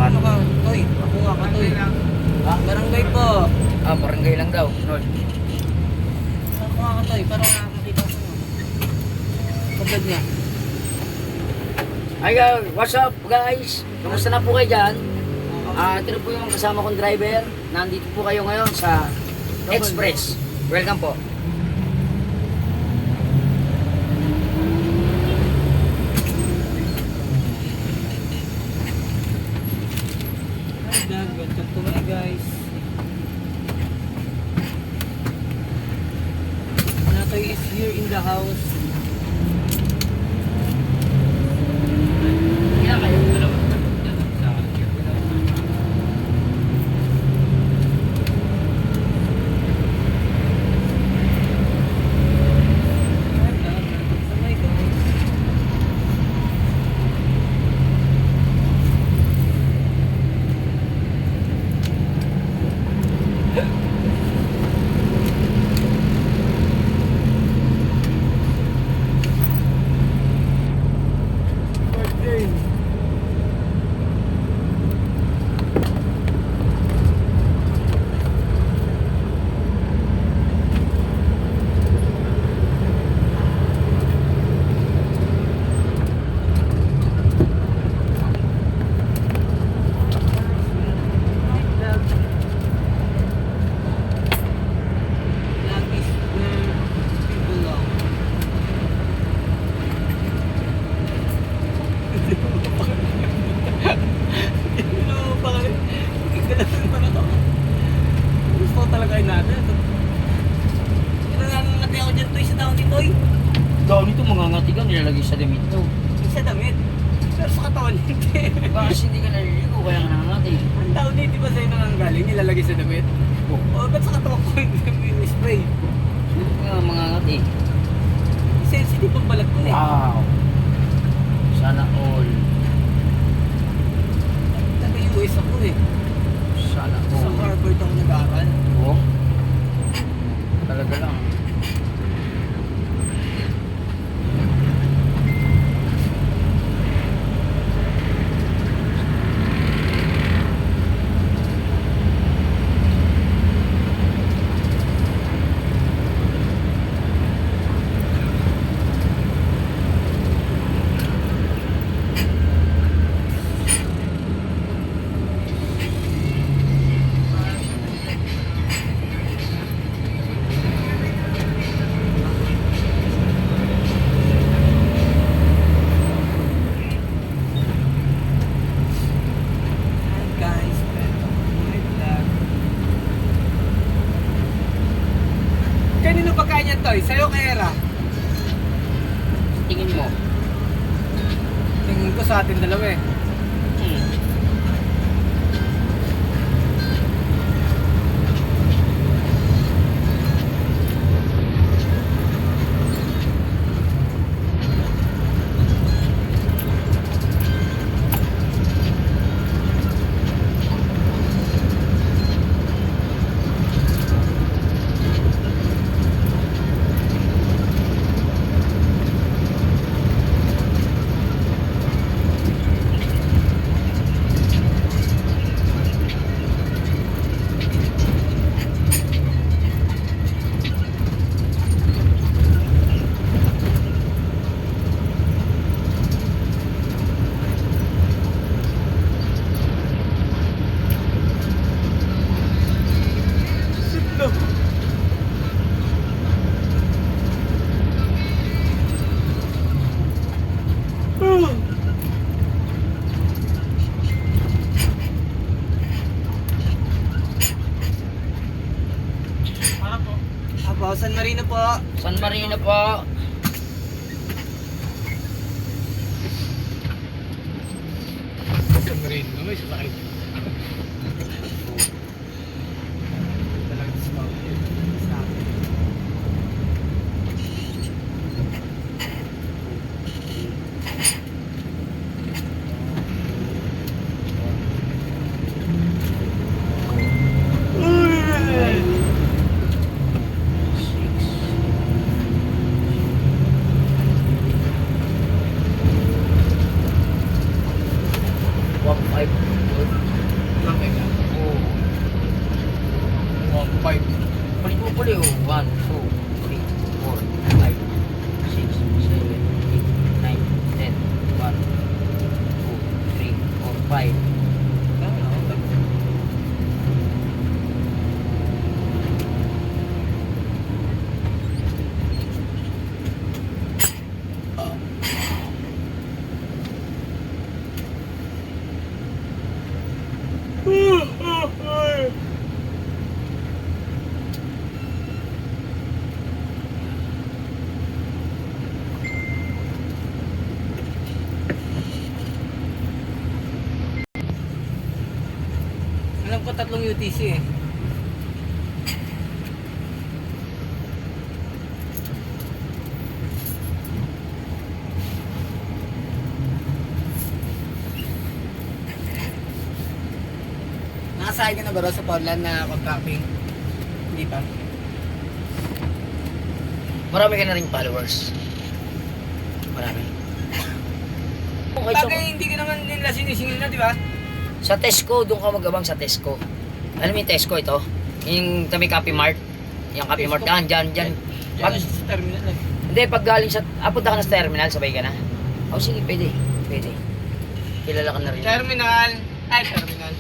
ano ka, Toy? Ako nga ka, Toy. Ha? Barangay po. Barangay lang daw. Nol. Ako nga ka, Toy, para makita ko. Pagod niya. Ay, what's up guys? Kamusta na po kayo dyan? Ito na po yung kasama kong driver. Nandito po kayo ngayon sa Express. Welcome po. Hi, Dad. Welcome to my guys. Natoy is here in the house. Kaya kayo. Hi, Dad. Welcome to my guys. Birthday. Love is where we belong. Ano pa kaya? Ikalasin pa na to. Gusto ko talaga yun natin. Ito nangangati ako dyan, Toy, sa taon ni Toy. Daw nito mga ngati ka nilalagay sa damit to. Yung sa damit. Pero sa katawan, hindi. Baka kasi hindi ka naliligo kaya ka nangangati. Ang taon ni, di ba sa'yo nanganggaling, nilalagay sa damit? O, ba't sa katawan ko yung spray? Hindi ko nga mga ngati. Sensitive ang balat ko eh. Wow. Sana all. Taga-US ako eh. Sana Sa all. Harvard ako nag-aaral. Oo. Talaga lang. Hi guys, welcome to my vlog. Kanino pagkain yan, Toy? Sa'yo kay Era? Tingin mo. Tingin ko sa atin dalawa eh. Apo, San Marino po. San Marino po. San Marino, may sasakit. Talagang discount yun. Sa akin. Bakit ka? Oo. 1.5. Palit mo puli oh. 1, 2, 3, 4, 5, 6, 7, 8, 9, 10, 1, 2, 3, 4, 5. Tama na ako. Alam ko 3 UTC eh. Nakasahay ka na ba ro sa Portland na contracting? Hindi pa. Marami ka na rin followers. Marami. Okay, so, Bagay hindi ka naman nila sinisingil na, di ba? sa Tesco, doon ka magabang sa Tesco. Alam mo yung Tesco ito? Yung kami Copy Mart. Yung Copy Mart. Yan, dyan. Diyan sa terminal eh. Hindi, pag galing sa... punta ka na sa terminal, sabay ka na. Oh, sige, pwede. Pwede. Kilala ka na rin. Terminal. Ay, terminal.